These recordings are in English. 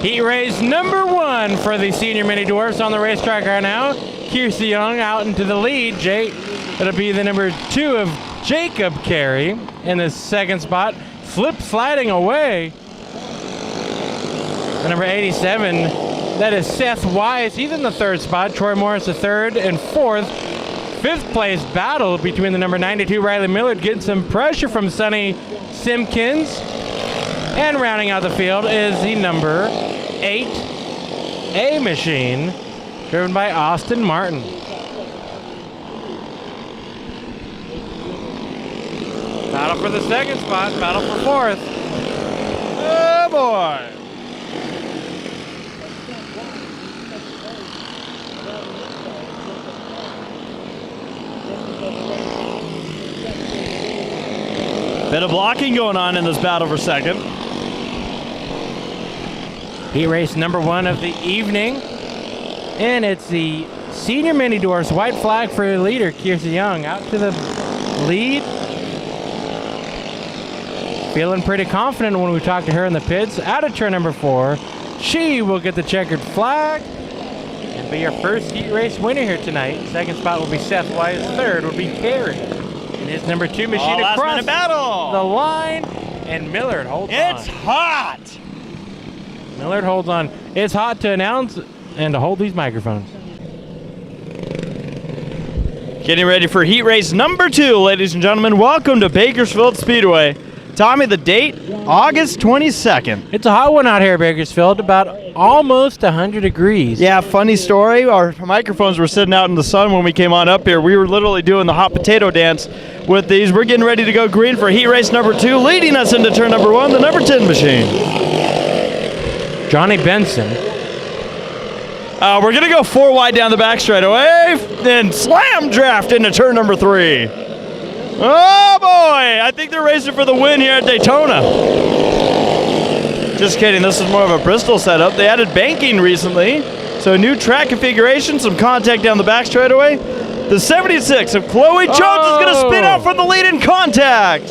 Heat race number 1 for the senior mini dwarfs on the racetrack right now. Kiersey Young out into the lead. It'll be the number 2 of Jacob Carey in the second spot. Slip sliding away. The number 87, that is Seth Wise. He's in the third spot. Troy Morris the third and fourth. Fifth place battle between the number 92 Riley Millard, getting some pressure from Sonny Simpkins. And rounding out the field is the number 8 A Machine, driven by Austin Martin. Battle for the second spot, battle for fourth. Oh boy. Bit of blocking going on in this battle for second. Heat race number 1 of the evening. And it's the senior mini dwarfs, white flag for your leader, Kiersey Young, out to the lead. Feeling pretty confident when we talked to her in the pits. Out of turn number 4, she will get the checkered flag and be your first heat race winner here tonight. Second spot will be Seth Wise. Third will be Carey. And his number 2 machine across battle. the line. And Millard holds on. It's hot. Millard holds on. It's hot to announce and to hold these microphones. Getting ready for heat race number 2, ladies and gentlemen. Welcome to Bakersfield Speedway. Tommy, the date, August 22nd. It's a hot one out here at Bakersfield, about almost 100 degrees. Yeah, funny story. Our microphones were sitting out in the sun when we came on up here. We were literally doing the hot potato dance with these. We're getting ready to go green for heat race number 2. Leading us into turn number 1, the number 10 machine. Johnny Benson. We're going to go 4 wide down the back straightaway, then slam draft into turn number 3. Oh boy, I think they're racing for the win here at Daytona. Just kidding, this is more of a Bristol setup. They added banking recently, so a new track configuration, some contact down the back straightaway. The 76 of Chloe Jones is going to spin out from the lead in contact.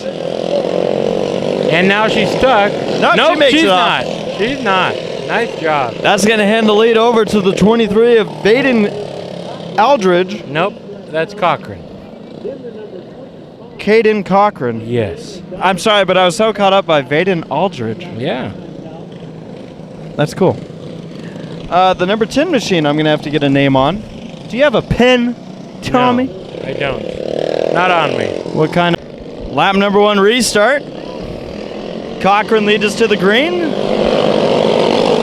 And now she's stuck. Nope, she makes she's it not. off. She's not. Nice job. That's going to hand the lead over to the 23 of Vaden Aldridge. Nope, that's Cochran. Caden Cochran. Yes. I'm sorry, but I was so caught up by Vaden Aldridge. Yeah. That's cool. The number 10 machine I'm going to have to get a name on. Do you have a pen, Tommy? No, I don't. Not on me. What kind of... Lap number 1 restart. Cochran leads us to the green.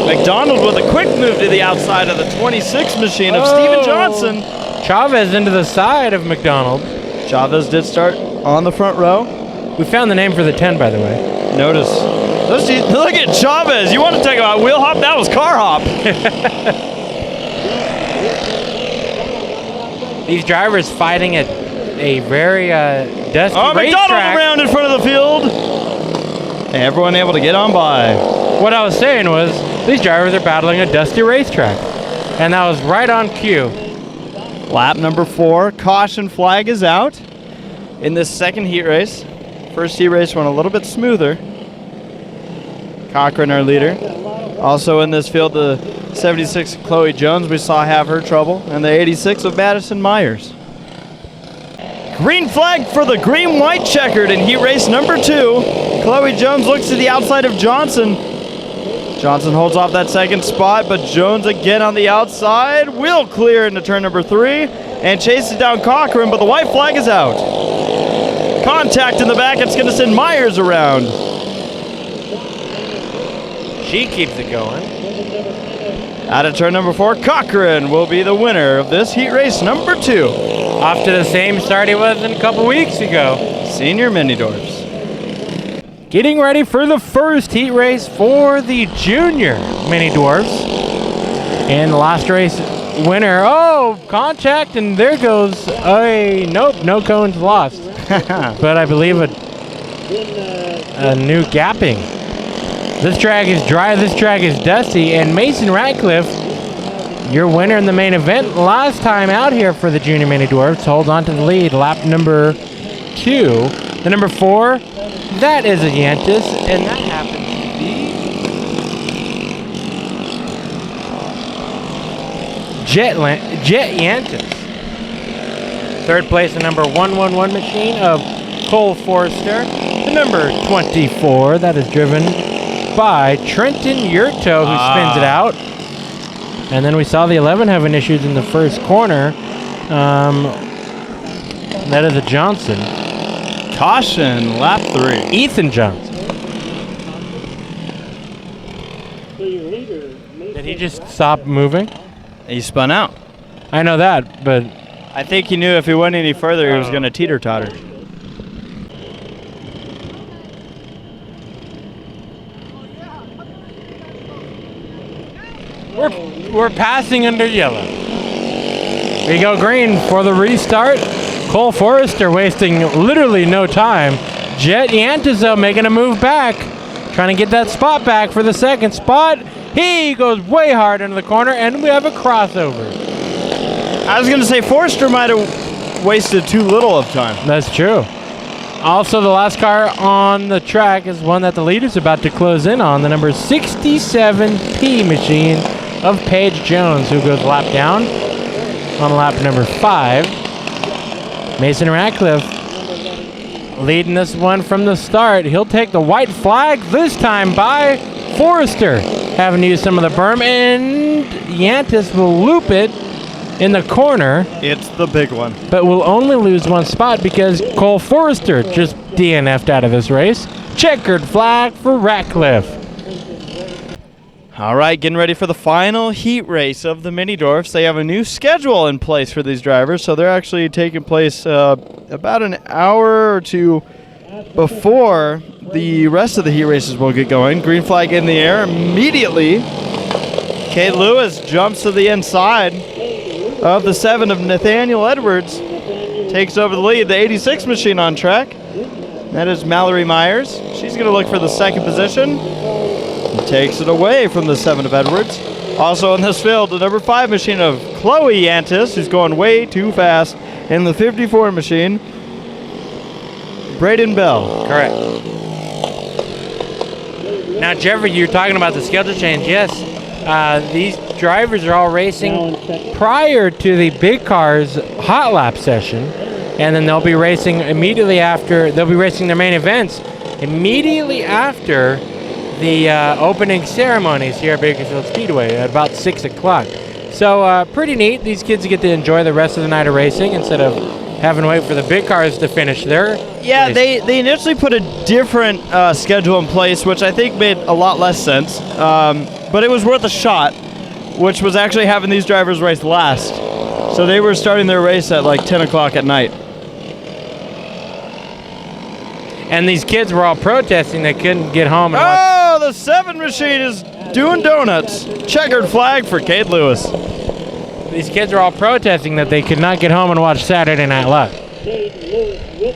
McDonald with a quick move to the outside of the 26 machine of Steven Johnson. Chavez into the side of McDonald. Chavez did start on the front row. We found the name for the 10, by the way. Notice. Look at Chavez. You want to talk about wheel hop? That was car hop. These drivers fighting at a very dusty McDonald racetrack. around in front of the field. Everyone able to get on by. What I was saying was, these drivers are battling a dusty racetrack. And that was right on cue. Lap number 4, caution flag is out in this second heat race. First heat race went a little bit smoother. Cochran, our leader. Also in this field, the 76 Chloe Jones, we saw have her trouble, and the 86 of Madison Myers. Green flag for the green-white checkered in heat race number 2. Chloe Jones looks to the outside of Johnson. Johnson holds off that second spot, but Jones again on the outside. Will clear into turn number 3 and chases down Cochran, but the white flag is out. Contact in the back, it's going to send Myers around. She keeps it going. Out of turn number 4, Cochran will be the winner of this heat race number 2. Off to the same start he was in a couple weeks ago. Senior mini dwarfs. Getting ready for the first heat race for the junior mini dwarfs. And the last race winner, contact, and there goes nope, no cones lost. But I believe a new gapping. This track is dry, this track is dusty, and Mason Ratcliffe, your winner in the main event last time out here for the junior mini dwarfs, holds on to the lead. Lap number 2. The number 4, that is a Yantis, and that happens to be Jet Yantis. Third place, the number 111 machine of Cole Forrester. The number 24, that is driven by Trenton Yurto, who spins it out. And then we saw the 11 having issues in the first corner. That is a Johnson. Caution, lap 3. Ethan Johnson. Did he just stop moving? He spun out. I know that, but I think he knew if he went any further, he was going to teeter-totter. we're passing under yellow. We go green for the restart. Cole Forrester wasting literally no time. Jet Yantizo making a move back, trying to get that spot back for the second spot. He goes way hard into the corner, and we have a crossover. I was going to say Forrester might have wasted too little of time. That's true. Also, the last car on the track is one that the leader's about to close in on, the number 67P machine of Paige Jones, who goes lap down on lap number 5. Mason Ratcliffe leading this one from the start. He'll take the white flag this time by Forrester, having to use some of the berm, and Yantis will loop it in the corner. It's the big one. But will only lose one spot because Cole Forrester just DNF'd out of this race. Checkered flag for Ratcliffe. All right, getting ready for the final heat race of the mini dwarfs. They have a new schedule in place for these drivers, so they're actually taking place about an hour or two before the rest of the heat races will get going. Green flag in the air immediately. Kate Lewis jumps to the inside of the 7 of Nathaniel Edwards, takes over the lead. The 86 machine on track. That is Mallory Myers. She's going to look for the second position. Takes it away from the 7 of Edwards. Also in this field, the number 5 machine of Chloe Yantis, who's going way too fast. In the 54 machine, Braden Bell. Correct. Now, Jeffrey, you're talking about the schedule change. Yes, these drivers are all racing prior to the big cars hot lap session, and then they'll be racing immediately after. They'll be racing their main events immediately after the opening ceremonies here at Bakersfield Speedway at about 6 o'clock. So pretty neat. These kids get to enjoy the rest of the night of racing instead of having to wait for the big cars to finish their race. They initially put a different schedule in place, which I think made a lot less sense. But it was worth a shot, which was actually having these drivers race last. So they were starting their race at like 10 o'clock at night. And these kids were all protesting they couldn't get home. And Oh, the 7 machine is doing donuts. Checkered flag for Kate Lewis. These kids are all protesting that they could not get home and watch Saturday Night Live.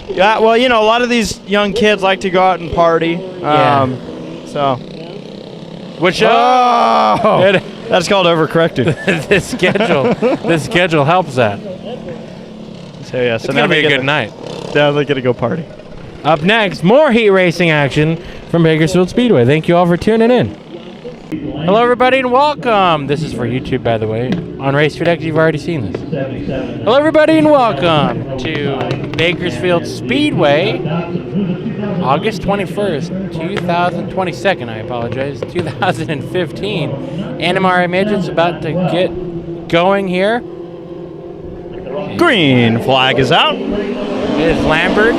Yeah, well, you know, a lot of these young kids like to go out and party. So. Which That's called overcorrecting. the schedule helps that. So yeah, It's gonna be a good night. Now they're gonna go party. Up next, more heat racing action from Bakersfield Speedway. Thank you all for tuning in. Hello, everybody, and welcome. This is for YouTube, by the way. On Race Feed X, you've already seen this. Hello, everybody, and welcome to Bakersfield Speedway, August 21st, 2022nd, I apologize, 2015. NMRA Midgets about to get going here. Green flag is out. It is Lambert.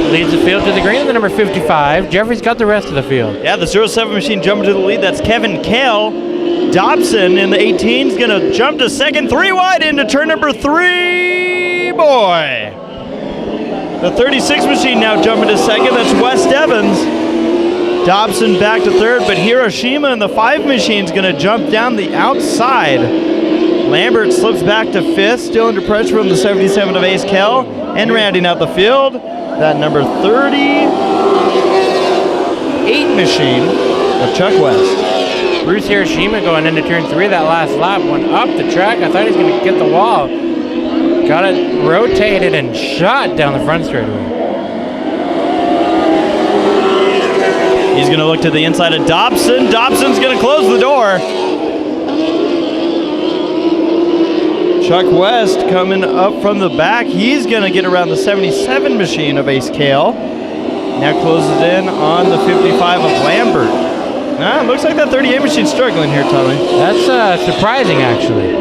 Leads the field to the green, the number 55. Jeffrey's got the rest of the field. Yeah, the 07 machine jumping to the lead. That's Kevin Kale. Dobson in the 18 is going to jump to second. 3 wide into turn number 3. Boy. The 36 machine now jumping to second. That's West Evans. Dobson back to third, but Hiroshima in the 5 machine is going to jump down the outside. Lambert slips back to 5th, still under pressure from the 77 of Ace Kell. And rounding out the field, that number 38 machine of Chuck West. Bruce Hiroshima going into turn 3 that last lap, went up the track. I thought he was going to get the wall. Got it rotated and shot down the front straightaway. He's going to look to the inside of Dobson. Dobson's going to close the door. Chuck West coming up from the back. He's going to get around the 77 machine of Ace Kale. Now closes in on the 55 of Lambert. Looks like that 38 machine's struggling here, Tommy. That's surprising, actually.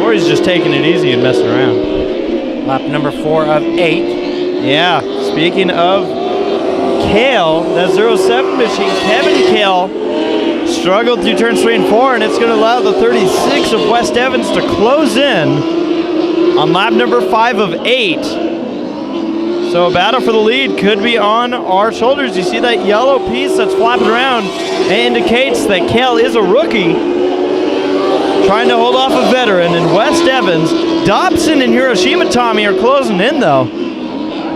Or he's just taking it easy and messing around. Lap number 4 of 8. Yeah, speaking of Kale, that 07 machine, Kevin Kale, struggled through turns 3 and 4, and it's going to allow the 36 of West Evans to close in on lap number 5 of 8. So a battle for the lead could be on our shoulders. You see that yellow piece that's flapping around? It indicates that Kale is a rookie, trying to hold off a veteran. And West Evans, Dobson, and Hiroshima Tommy are closing in, though.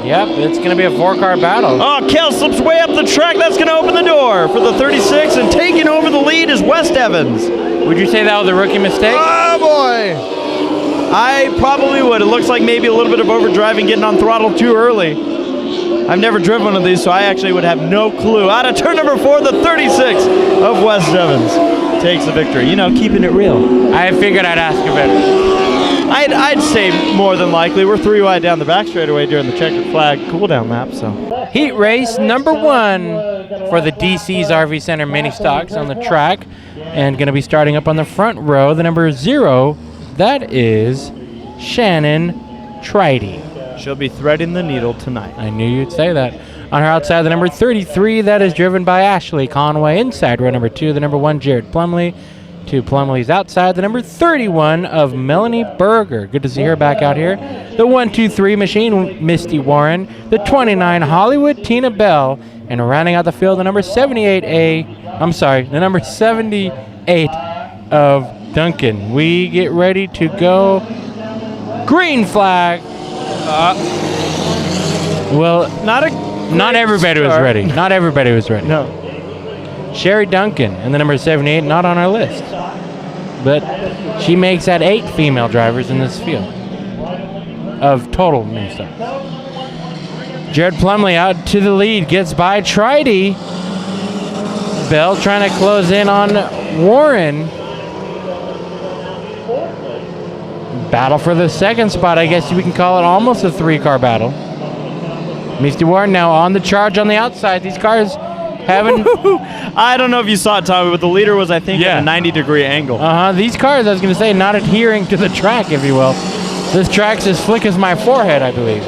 Yep, it's going to be a 4-car battle. Oh, Kale slips way up the track. That's going to open the door for the 36, and taking over the lead is West Evans. Would you say that was a rookie mistake? Oh, boy. I probably would. It looks like maybe a little bit of overdriving, getting on throttle too early. I've never driven one of these, so I actually would have no clue. Out of turn number 4, the 36 of West Evans takes the victory. You know, keeping it real. I figured I'd ask a better. I'd say more than likely. We're 3 wide down the back straightaway during the checkered flag cool-down lap, so. Heat race number 1 for the DC's RV Center mini stocks on the track, and going to be starting up on the front row, the number 0, that is Shannon Tridy. She'll be threading the needle tonight. I knew you'd say that. On her outside, the number 33, that is driven by Ashley Conway. Inside row number 2, the number 1, Jared Plumley. 2 Plumley's outside, the number 31 of Melanie Berger. Good to see her back out here. The 123 machine, Misty Warren. The 29, Hollywood Tina Bell. And rounding out the field, the number 78A, I'm sorry, the number 78 of Duncan. We get ready to go. Green flag. Well, not everybody was ready. Not everybody was ready. No. Sherry Duncan and the number 78 not on our list, but she makes that 8 female drivers in this field of total mini stocks. Jared Plumley out to the lead, gets by Tridy. Bell trying to close in on Warren. Battle for the second spot. I guess we can call it almost a 3-car battle. Misty Warren now on the charge on the outside. These cars haven't... I don't know if you saw it, Tommy, but the leader was, I think, at a 90-degree angle. These cars, I was going to say, not adhering to the track, if you will. This track's as slick as my forehead, I believe.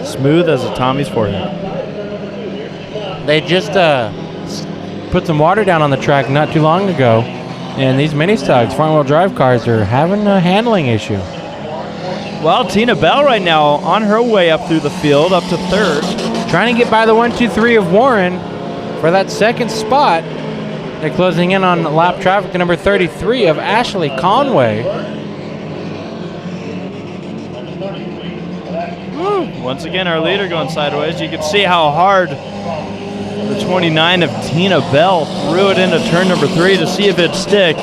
Smooth as a Tommy's forehead. They just put some water down on the track not too long ago, and these mini stocks, front-wheel drive cars, are having a handling issue. Well, Tina Bell right now on her way up through the field, up to 3rd. Trying to get by the 1-2-3 of Warren for that second spot. They're closing in on lap traffic to number 33 of Ashley Conway. Once again, our leader going sideways. You can see how hard the 29 of Tina Bell threw it into turn number 3 to see if it'd stick.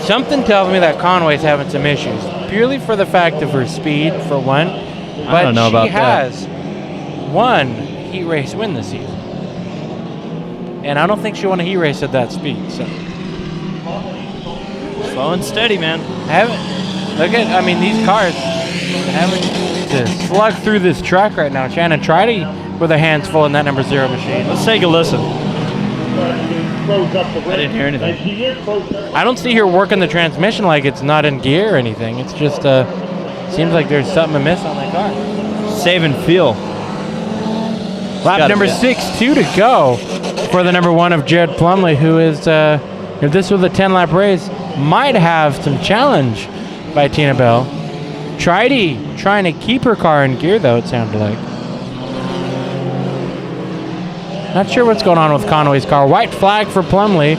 Something tells me that Conway's having some issues, purely for the fact of her speed, for one. But I don't know about that. she has one heat race win this season. And I don't think she won a heat race at that speed. So slow and steady, man. These cars having to slug through this track right now. Shannon Tridy with her hands full in that number 0 machine. Let's take a listen. I didn't hear anything. I don't see her working the transmission like it's not in gear or anything. It's just seems like there's something amiss on that car. Save and feel. Lap number 6, 2 to go for the number 1 of Jared Plumley, who is, if this was a 10-lap race, might have some challenge by Tina Bell. Tridy trying to keep her car in gear, though, it sounded like. Not sure what's going on with Conway's car. White flag for Plumley.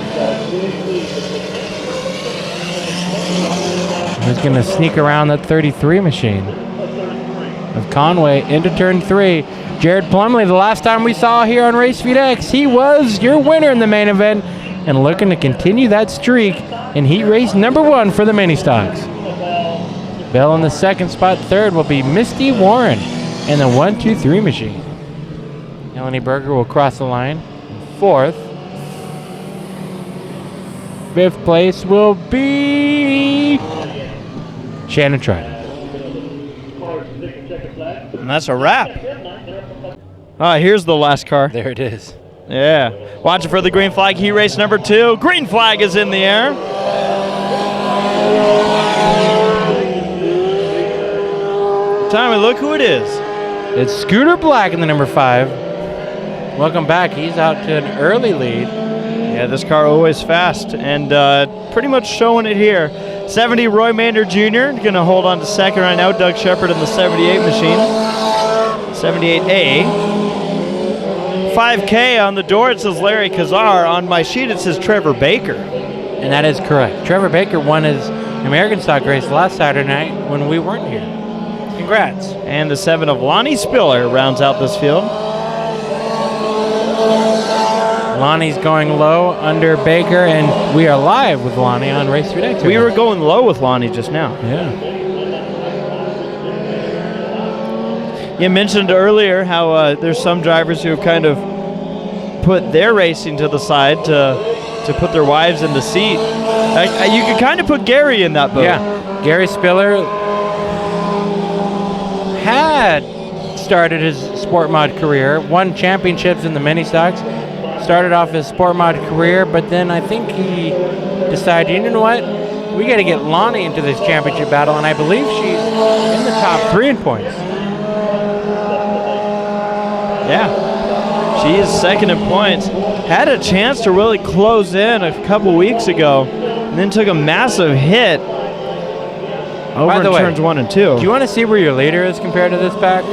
He's going to sneak around that 33 machine of Conway into turn 3. Jared Plumley, the last time we saw here on Race Feed X, he was your winner in the main event and looking to continue that streak in heat race number 1 for the mini stocks. Bell in the second spot. 3rd will be Misty Warren in the 1-2-3 machine. Melanie Berger will cross the line. 4th. fifth place will be Shannon Trident. And that's a wrap. Here's the last car. There it is. Yeah. Watching for the green flag. Heat race number 2. Green flag is in the air. Time to look who it is. It's Scooter Black in the number 5. Welcome back. He's out to an early lead. Yeah, this car always fast and pretty much showing it here. 70 Roy Maynard Jr. going to hold on to second right now. Doug Shepard in the 78 machine. 78A. 5K on the door, it says Larry Kazar. On my sheet, it says Trevor Baker. And that is correct. Trevor Baker won his American stock race last Saturday night when we weren't here. Congrats. And the 7 of Lonnie Spiller rounds out this field. Lonnie's going low under Baker, and we are live with Lonnie on Race 3X. We were going low with Lonnie just now. Yeah. You mentioned earlier how there's some drivers who have kind of put their racing to the side to put their wives in the seat. You could kind of put Gary in that boat. Yeah. Gary Spiller had started his sport mod career, won championships in the mini stocks, started off his sport mod career, but then I think he decided, you know what, we got to get Lonnie into this championship battle, and I believe she's in the top 3 in points. Yeah, she is second in points. Had a chance to really close in a couple weeks ago, and then took a massive hit over in turns 1 and 2. Do you want to see where your leader is compared to this pack?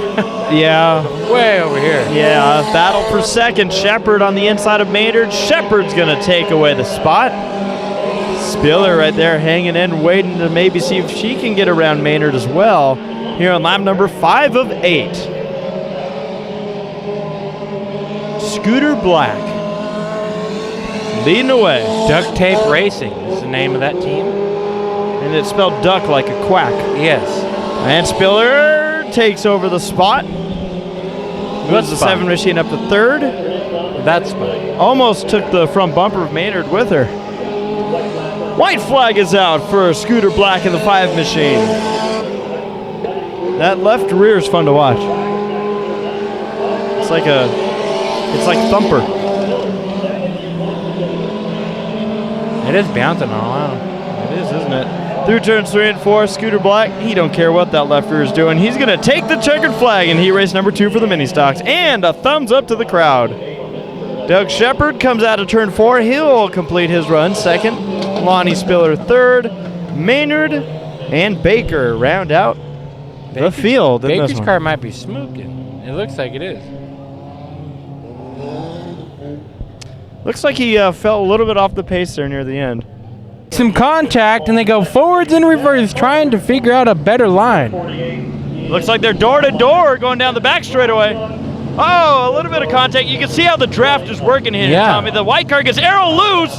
Yeah. Way over here. Yeah, battle for second. Shepard on the inside of Maynard. Shepard's going to take away the spot. Spiller right there hanging in, waiting to maybe see if she can get around Maynard as well here on lap number 5 of 8. Scooter Black leading away. Duct Tape Racing is the name of that team. And it's spelled duck like a quack. Yes. And Spiller takes over the spot. Moves the 7 machine up to 3rd. That spot. Almost took the front bumper of Maynard with her. White flag is out for Scooter Black in the 5 machine. That left rear is fun to watch. It's like Thumper. It is bouncing all out. It is, isn't it? Through turns 3 and 4, Scooter Black, he don't care what that left rear is doing. He's going to take the checkered flag in heat race number 2 for the mini stocks. And a thumbs up to the crowd. Doug Shepard comes out of turn 4. He'll complete his run second. Lonnie Spiller 3rd. Maynard and Baker round out the field. Baker's car might be smoking. It looks like it is. Looks like he fell a little bit off the pace there near the end. Some contact, and they go forwards and reverse, trying to figure out a better line. Looks like they're door to door going down the back straightaway. Oh, a little bit of contact. You can see how the draft is working here, Tommy. The white car gets arrow loose.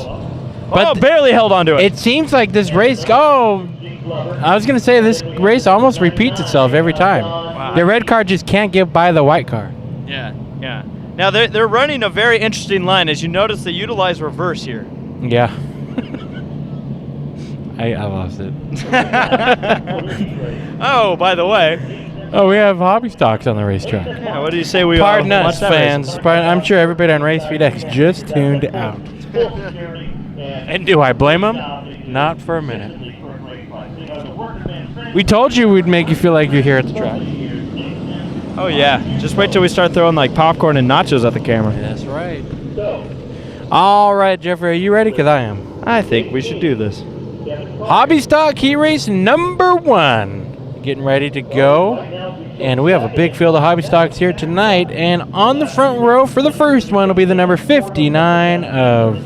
But barely held onto it. It seems like this race, I was going to say this race almost repeats itself every time. Wow. The red car just can't get by the white car. Yeah. Now, they're running a very interesting line. As you notice, they utilize reverse here. Yeah. I lost it. Oh, by the way. Oh, we have hobby stocks on the racetrack. Yeah, what do you say we Pardon us, fans. I'm sure everybody on Race 3X just tuned out. And do I blame them? Not for a minute. We told you we'd make you feel like you're here at the track. Oh, yeah. Just wait till we start throwing like popcorn and nachos at the camera. That's right. All right, Jeffrey, are you ready? Because I am. I think we should do this. Hobby stock heat race number 1. Getting ready to go. And we have a big field of hobby stocks here tonight. And on the front row for the first one will be the number 59 of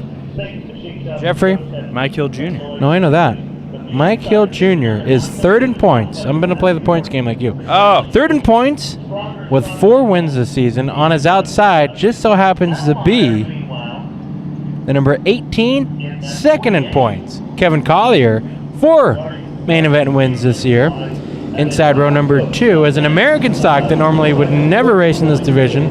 Jeffrey. Mike Hill Jr. No, I know that. Mike Hill Jr. is 3rd in points. I'm going to play the points game like you. Oh. 3rd in points with 4 wins this season. On his outside just so happens to be the number 18, 2nd in points. Kevin Collier, 4 main event wins this year. Inside row number 2 is an American stock that normally would never race in this division,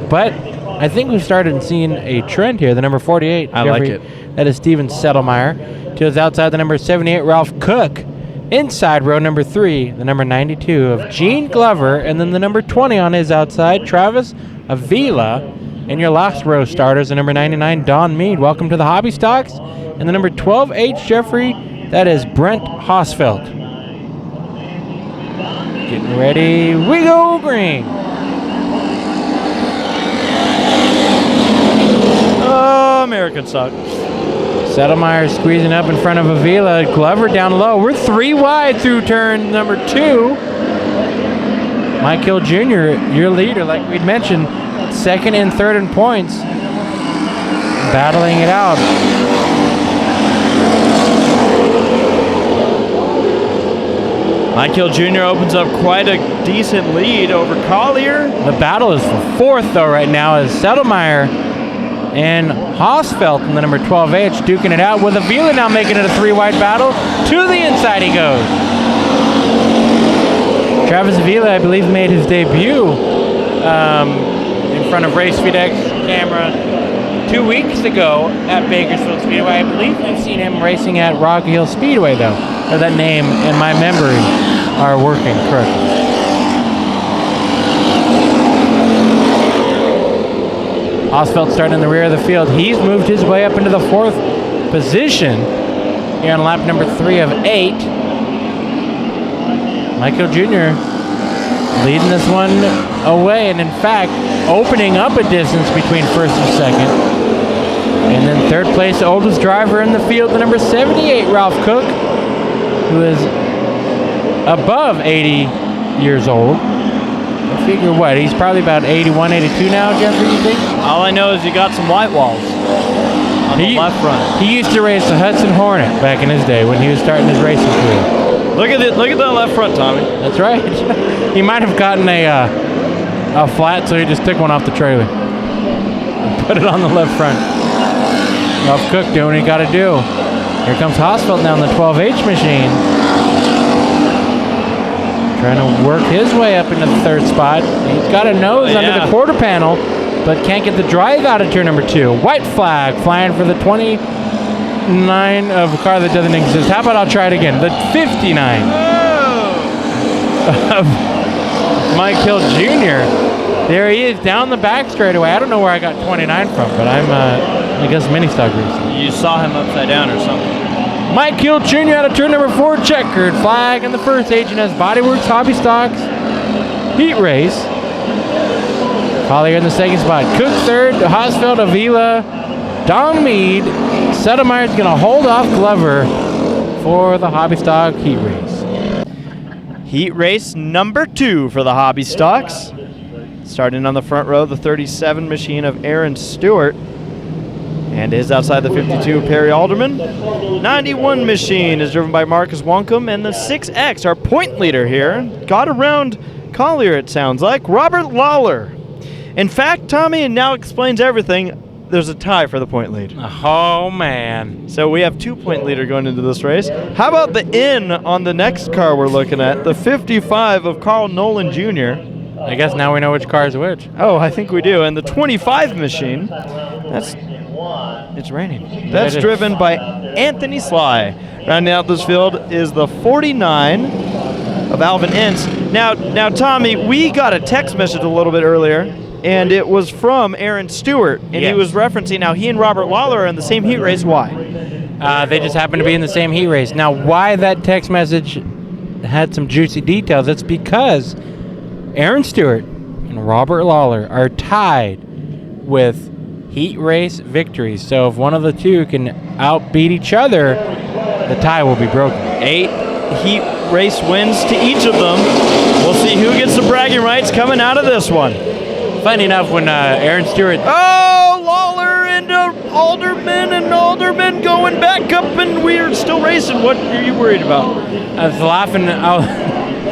but I think we've started seeing a trend here. The number 48. I like it. That is Steven Settlemeyer. To his outside, the number 78, Ralph Cook. Inside row number 3, the number 92 of Gene Glover. And then the number 20 on his outside, Travis Avila. And your last row starters, the number 99, Don Mead. Welcome to the Hobby Stocks. And the number 12, H. Jeffrey. That is Brent Hosfeld. Getting ready. We go green. American stock. Settlemeyer squeezing up in front of Avila. Glover down low. We're 3 wide through turn number 2. Mike Hill Jr., your leader, like we'd mentioned, second and third in points. Battling it out. Mike Hill Jr. opens up quite a decent lead over Collier. The battle is for 4th, though, right now, as Settlemeyer and Hosfeld in the number 12H duking it out, with Avila now making it a 3-wide battle. To the inside he goes. Travis Avila, I believe, made his debut in front of Race FedEx camera 2 weeks ago at Bakersfield Speedway. I believe we've seen him racing at Rocky Hill Speedway, though. Or that name and my memory are working correctly. Hosfeld starting in the rear of the field. He's moved his way up into the 4th position here on lap number 3 of 8. Michael Jr. leading this one away, and in fact, opening up a distance between 1st and 2nd. And then 3rd place, oldest driver in the field, the number 78, Ralph Cook, who is above 80 years old. I figure what? He's probably about 81, 82 now, Jeffrey, you think? All I know is he got some white walls on the left front. He used to race the Hudson Hornet back in his day when he was starting his racing career. Look at that left front, Tommy. That's right. He might have gotten a flat, so he just took one off the trailer and put it on the left front. Ralph Cook doing what he got to do. Here comes Hosfeld now in the 12H machine. Trying to work his way up into the 3rd spot. He's got a nose under the quarter panel, but can't get the drive out of turn number 2. White flag flying for the 29 of a car that doesn't exist. How about I'll try it again? The 59 of Mike Hill Jr. There he is down the back straightaway. I don't know where I got 29 from, but I'm, I guess, mini stock racing. You saw him upside down or something. Mike Hill Jr. out of turn number 4, checkered flag in the 1st. H&S Bodyworks Hobby Stocks heat race. Collier in the 2nd spot. Cook 3rd, Hosfeld, Avila, Don Mead. Settlemaier's going to hold off Glover for the Hobby Stock heat race. Heat race number 2 for the Hobby Stocks. Starting on the front row, the 37 machine of Aaron Stewart. And is outside the 52, Perry Alderman. 91 machine is driven by Marcus Wonkum. And the 6X, our point leader here, got around Collier, it sounds like, Robert Lawler. In fact, Tommy, it now explains everything. There's a tie for the point lead. Oh, man. So we have 2-point leader going into this race. How about the in on the next car we're looking at, the 55 of Carl Nolan Jr.? I guess now we know which car is which. Oh, I think we do. And the 25 machine, it's raining. That's driven by Anthony Sly. Rounding out this field is the 49 of Alvin Ince. Now, Tommy, we got a text message a little bit earlier, and it was from Aaron Stewart, and he was referencing how he and Robert Lawler are in the same heat race. Why? They just happen to be in the same heat race. Now, why that text message had some juicy details, it's because Aaron Stewart and Robert Lawler are tied with heat race victories. So if one of the two can outbeat each other, the tie will be broken. 8 heat race wins to each of them. We'll see who gets the bragging rights coming out of this one. Funny enough, when Aaron Stewart... Oh, Lawler into Alderman, and Alderman going back up, and we're still racing. What are you worried about? I was laughing...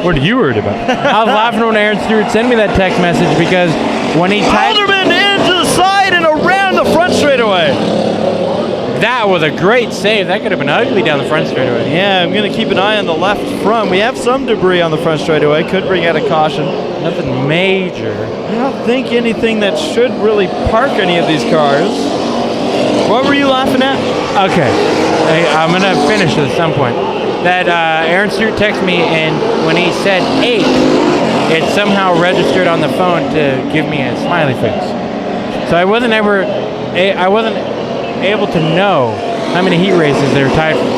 What are you worried about? I was laughing when Aaron Stewart sent me that text message because when he tied... Alderman into the side and around the front straightaway. That was a great save. That could have been ugly down the front straightaway. Yeah, I'm going to keep an eye on the left front. We have some debris on the front straightaway. Could bring out a caution. Nothing major. I don't think anything that should really park any of these cars. What were you laughing at? Okay, I'm going to finish at some point. That Aaron Stewart texted me, and when he said 8, it somehow registered on the phone to give me a smiley face. So I wasn't able to know how many heat races they were tied for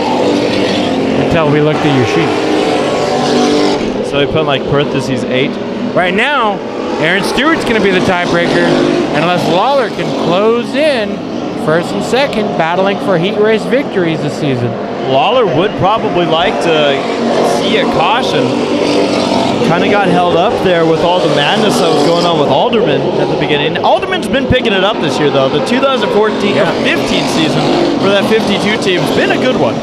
until we looked at your sheet. So we put like parentheses 8. Right now, Aaron Stewart's going to be the tiebreaker, unless Lawler can close in first and second, battling for heat race victories this season. Lawler would probably like to see a caution. Kind of got held up there with all the madness that was going on with Alderman at the beginning. Alderman's been picking it up this year, though. The 2014-15 season for that 52 team has been a good one.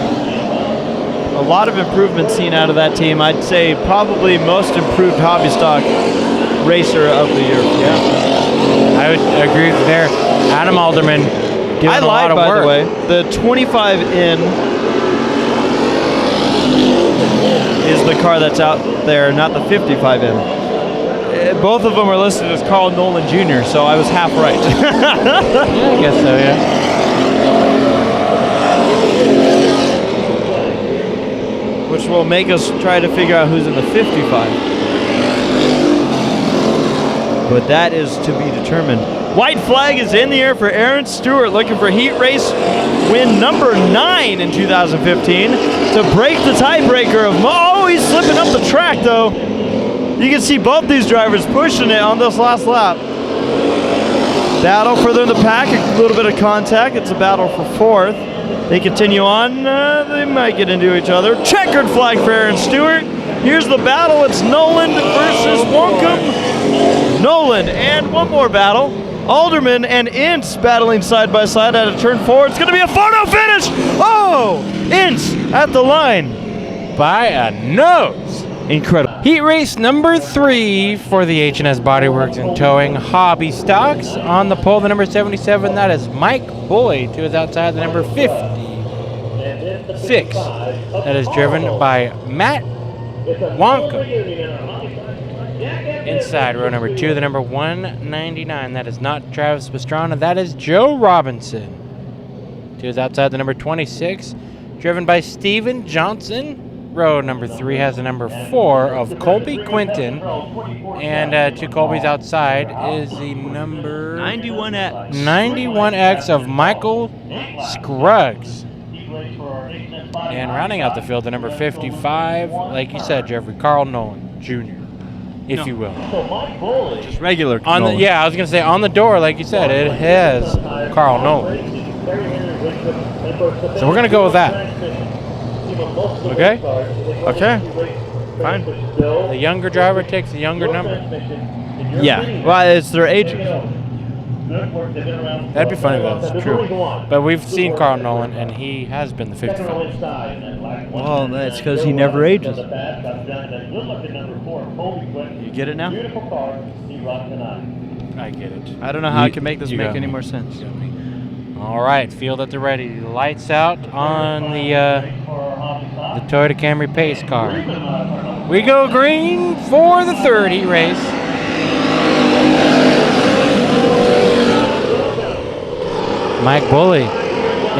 A lot of improvement seen out of that team. I'd say probably most improved hobby stock racer of the year. Yeah, I would agree with there. Adam Alderman doing a lot of work. By the way, the 25 in is the car that's out there, not the 55 in. Both of them are listed as Carl Nolan Jr., so I was half right. Yeah, I guess so, yeah. Which will make us try to figure out who's in the 55. But that is to be determined. White flag is in the air for Aaron Stewart, looking for heat race win number 9 in 2015 to break the tiebreaker of Oh, he's slipping up the track, though. You can see both these drivers pushing it on this last lap. Battle further in the pack, a little bit of contact. It's a battle for 4th. They continue on. They might get into each other. Checkered flag for Aaron Stewart. Here's the battle. It's Nolan versus Wonkum. Nolan, and one more battle. Alderman and Ince battling side by side at a turn 4. It's going to be a photo finish. Oh, Ince at the line. By a nose. Incredible. Heat race number 3 for the H&S Bodyworks and Towing Hobby Stocks. On the pole, the number 77, that is Mike Bully, to his outside, the number 56. That is driven by Matt Wonka. Inside row number 2, the number 199, that is not Travis Pastrana, that is Joe Robinson. To his outside, the number 26, driven by Steven Johnson. Row number 3 has the number 4 of Colby Quinton, and to Colby's outside is the number 91X of Michael Scruggs. And rounding out the field, the number 55, like you said, Jeffrey, Carl Nolan Jr., if you will. Just regular Nolan. Yeah, I was going to say on the door, like you said, it has Carl Nolan. So we're going to go with that. Okay? Okay. Fine. The younger driver takes the younger number. Yeah. Well, it's their ages. That'd be funny though, it's true. But we've seen Carl Nolan, and he has been the 55. Well, that's because he never ages. You get it now? I get it. I don't know how I can make this make any more sense. All right, field at the ready. Lights out on the Toyota Camry Pace car. We go green for the 30 race. Mike Bully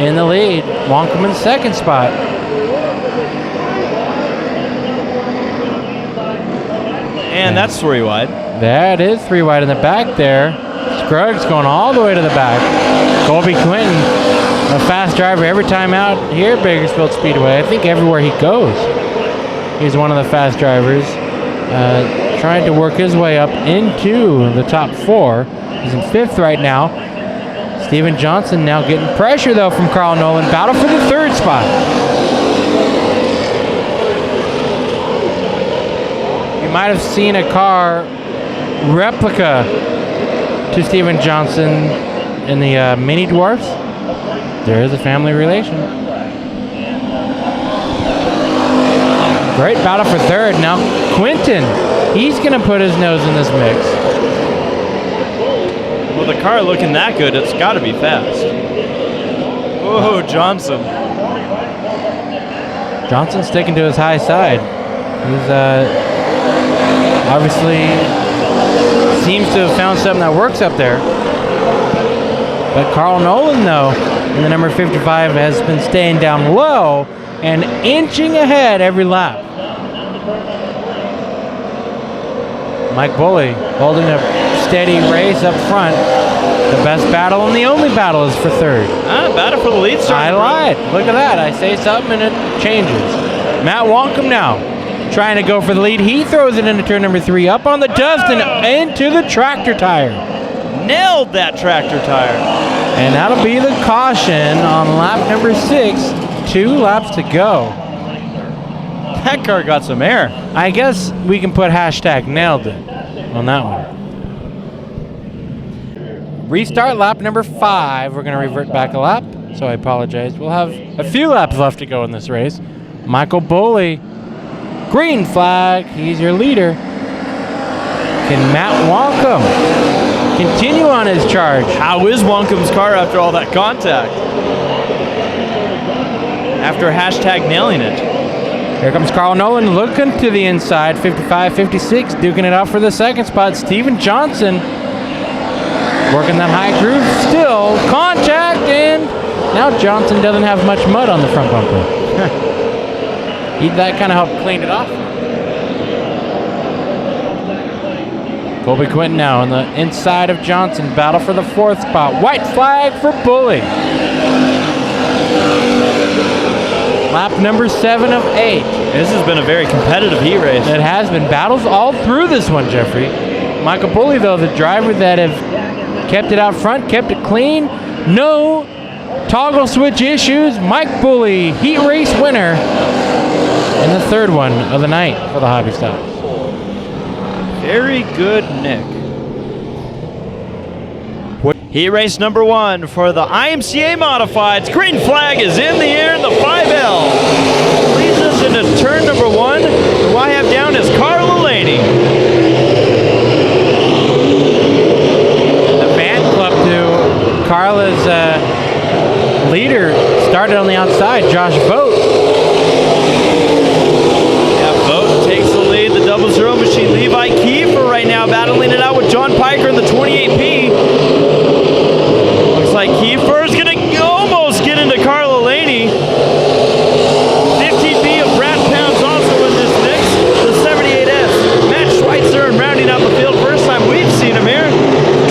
in the lead. Wonkum in second spot. And that's 3 wide. That is 3 wide in the back there. Scruggs going all the way to the back. Colby Quinton, a fast driver every time out here at Bakersfield Speedway. I think everywhere he goes, he's one of the fast drivers. Trying to work his way up into the top 4. He's in 5th right now. Steven Johnson now getting pressure, though, from Carl Nolan. Battle for the 3rd spot. You might have seen a car replica to Steven Johnson in the mini dwarfs. There is a family relation. Great battle for 3rd. Now Quinton, he's going to put his nose in this mix. Well, the car looking that good, it's got to be fast. Oh, Johnson. Johnson sticking to his high side. He's obviously seems to have found something that works up there. But Carl Nolan, though, in the number 55, has been staying down low and inching ahead every lap. Mike Bully holding a steady race up front. The best battle and the only battle is for third. Battle for the lead start. I lied. Look at that. I say something and it changes. Matt Wonkum now trying to go for the lead. He throws it into turn number 3, up on the dust and into the tractor tire. Nailed that tractor tire. And that'll be the caution on lap number 6. 2 laps to go. That car got some air. I guess we can put hashtag nailed it on that one. Restart lap number 5. We're going to revert back a lap, so I apologize. We'll have a few laps left to go in this race. Michael Bully, green flag. He's your leader. Can Matt Wonkum continue on his charge? How is Wonkum's car after all that contact? After hashtag nailing it. Here comes Carl Nolan looking to the inside. 55-56, duking it out for the second spot. Steven Johnson working that high groove still. Contact, and now Johnson doesn't have much mud on the front bumper. That kind of helped clean it off. Colby Quinton now on the inside of Johnson. Battle for the 4th spot. White flag for Bully. Lap number 7 of 8. This has been a very competitive heat race. It has been. Battles all through this one, Jeffrey. Michael Bully, though, the driver that have kept it out front, kept it clean. No toggle switch issues. Mike Bully, heat race winner. And the 3rd one of the night for the Hobby Stop. Very good, Nick. Heat race number 1 for the IMCA Modifieds. Green flag is in the air in the 5L. Leads us into turn number 1. Who I have down is Carla Laney. The fan club to Carla's leader started on the outside, Josh Vogt. Yeah, Vogt takes the lead. The 00 machine, Levi Kiefer right now battling it out with John Piker in the 28P. Looks like Kiefer's going to almost get into Carla Laney. 15B of Brad Pounds also in this mix. The 78S, Matt Schweitzer, and rounding out the field, first time we've seen him here.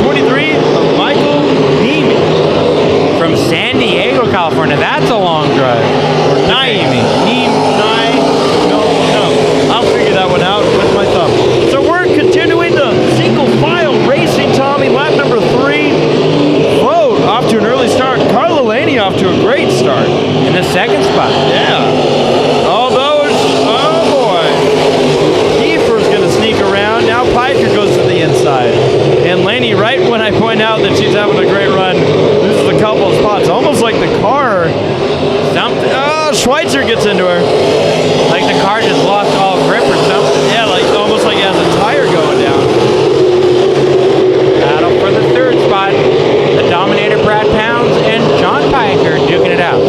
23 of Michael Niemi. From San Diego, California. That's a long drive. Or Niemi. No. I'll figure that one out with my thumb. So we're continuing the single file racing, Tommy. Lap number 3. Vogt off to an early start. Carla Laney off to a great start. In the 2nd spot. Yeah. Although, oh boy. Kiefer's going to sneak around. Now Piker goes to the inside. And Laney, right when I point out that she's having a great run, loses a couple of spots. Almost like the car. Schweitzer gets into her. Like the car just lost all grip or something. Yeah, like almost like it has a tire going down. Battle for the 3rd spot. The Dominator Brad Pounds and John Piker duking it out.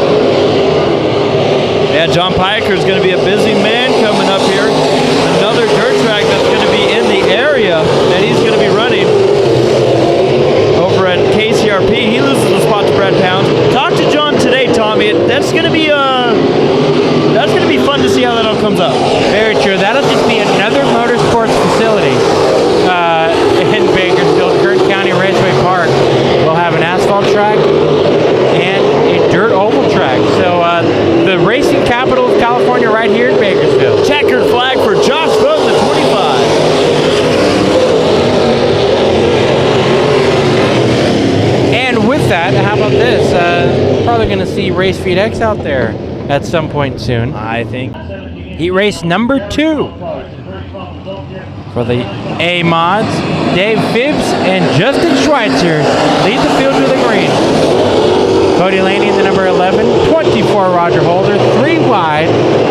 Yeah, John Piker's going to be a busy man coming up here. Another dirt track that's going to be in the area that he's going to be running over at KCRP. He loses the spot to Brad Pounds. Talk to John today, Tommy. That's going to be fun to see how that all comes up. Very true. That'll just be another motorsports facility in Bakersfield. Kern County Raceway Park will have an asphalt track and a dirt oval track. So the racing capital of California right here in Bakersfield. Checkered flag for Josh Vogt in the 25. And with that, how about this? Probably going to see Race Feed X out there at some point soon. I think. Heat race number 2 for the A-Mods. Dave Phibbs and Justin Schweitzer lead the field to the green. Cody Laney in the number 11, 24 Roger Holder, 3 wide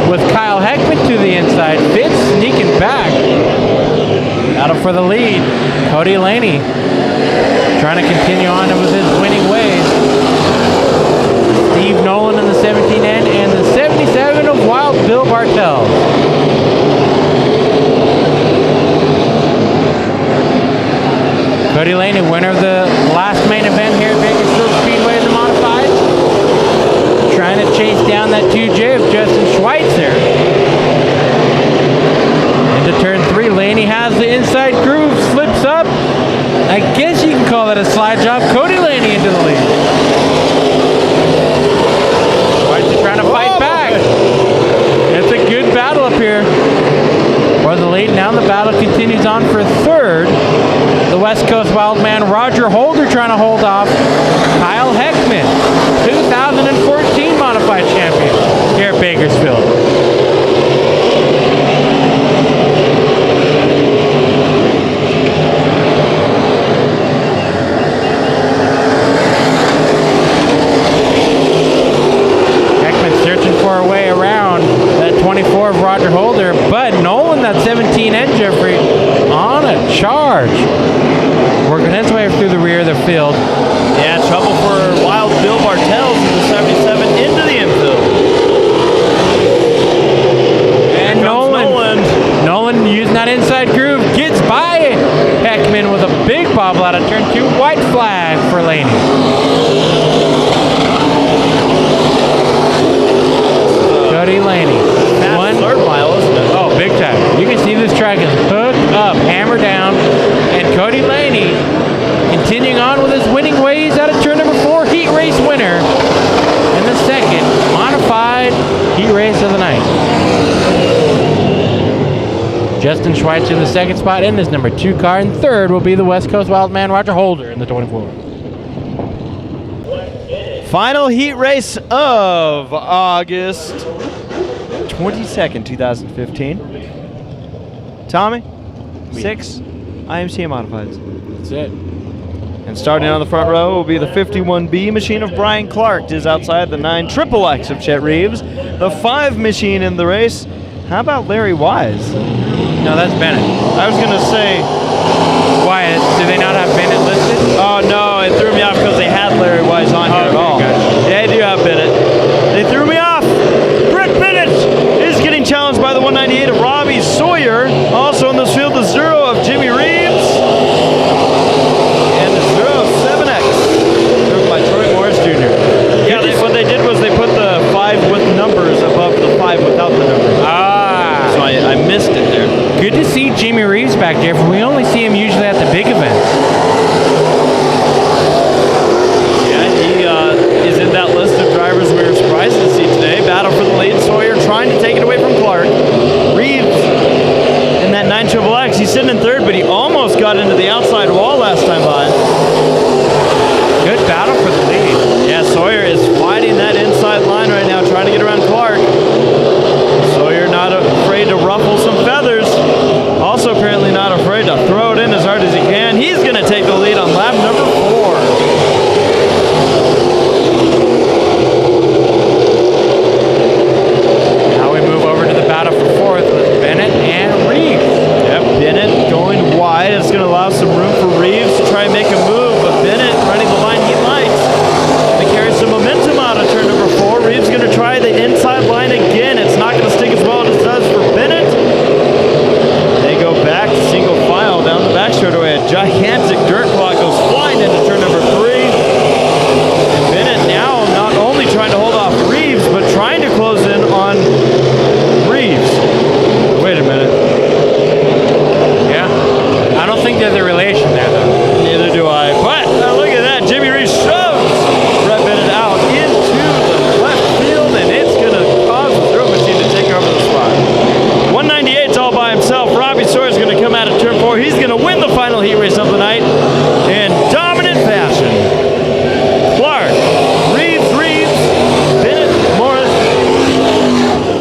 with Kyle Heckman to the inside. Phibbs sneaking back. Battle for the lead. Cody Laney trying to continue on with his winning ways. Steve Nolan in the 17N and the 77 of Wild Bill Bartels. Cody Laney, winner of the last main event here at Bakersfield Speedway in the Modifieds. Trying to chase down that 2J of Justin Schweitzer. Into turn 3, Laney has the inside groove, slips up. I guess you can call that a slide job. Cody Laney into the lead. Schweitzer trying to fight back. It's a good battle up here for the lead. Now the battle continues on for third. The West Coast Wildman Roger Holder trying to hold off Kyle Heckman, 2014 modified champion here at Bakersfield. Heckman searching for a way around that 24 of Roger Holder, but Nolan, that 17N Jeffrey, on a charge. Working his way through the rear of the field. Yeah, trouble for Wild Bill Bartels in the 77 into the infield. And Nolan using that inside groove, gets by Heckman with a big bobble out of turn 2. White flag for Laney. Cody Laney. Fast third mile, isn't it? Oh, big time. You can see this track is hooked up, hammer down, and Cody Laney continuing on with his winning ways out of turn number 4, heat race winner in the second modified heat race of the night. Justin Schweitzer in the second spot in this number 2 car, and third will be the West Coast Wildman Roger Holder in the 24. Final heat race of August 22nd, 2015. Tommy, 6 IMCA modifieds. That's it. And starting on the front row will be the 51B machine of Brian Clark, is outside the 9 XXX of Chet Reeves. The 5 machine in the race. How about Larry Wise? No, that's Bennett. I was gonna say, Why? Do they not have Bennett listed? oh no, it threw me off because they had Larry Wise on here at all. Gotcha. Yeah, they do have Bennett. They threw me off. Britt Bennett is getting challenged by the 198 of Robbie Sawyer. Also in this field, the 0 of Jimmy Reeves. And the 0 of 7X, driven by Troy Morris Jr. Yeah, what they did was they put the 5 with numbers above the 5 without the numbers. So I missed it there. Good to see Jimmy Reeves back there. We only see him usually at the big events. Yeah, he is in that list of drivers we were surprised to see today. Battle for the lead. Sawyer trying to take it away from Clark. Reeves in that 9 XXX. He's sitting in third, but he almost got into the outside wall last time by. Good battle for the lead. Yeah, Sawyer is fighting that inside line right now, trying to get around Clark. Sawyer not afraid to ruffle some feathers. Also apparently not afraid to throw it in as hard as he can. He's going to take the lead on lap number 4. Now we move over to the battle for fourth with Bennett and Reeves. Yep, Bennett going wide. It's going to allow some room for Reeves to try and make a move, but Bennett running the line he likes. Going to carry some momentum out of turn number 4. Reeves going to try the inside line again. It's not going to stick as well as it does for Bennett. They go back to single file down the back straightaway. A gigantic dirt clog goes flying into turn number 3. And Bennett now not only trying to hold off Reeves, but trying to close in on Reeves. Wait a minute. Yeah. I don't think there's a relation there, though. Neither do I. But look at that. Jimmy Reeves shoves Brett Bennett out into the left field, and it's going to cause the throw machine to take over the spot. 198's all by himself. Robbie Sawyer's going to come out of turn 4. He's going to win the final heat race of the night in dominant fashion. Clark, Reeves, Bennett, Morris.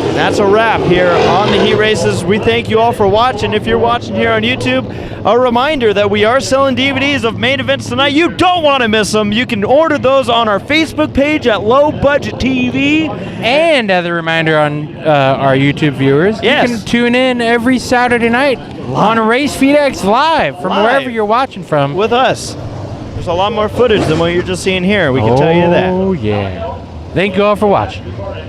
And that's a wrap here on the heat races. We thank you all for watching. If you're watching here on YouTube, a reminder that we are selling DVDs of main events tonight. You don't want to miss them. You can order those on our Facebook page at Low Budget TV. And as a reminder on our YouTube viewers, Yes. you can tune in every Saturday night on Race FeedX Live from wherever you're watching from. With us. There's a lot more footage than what you're just seeing here. We can tell you that. Oh, yeah. Thank you all for watching.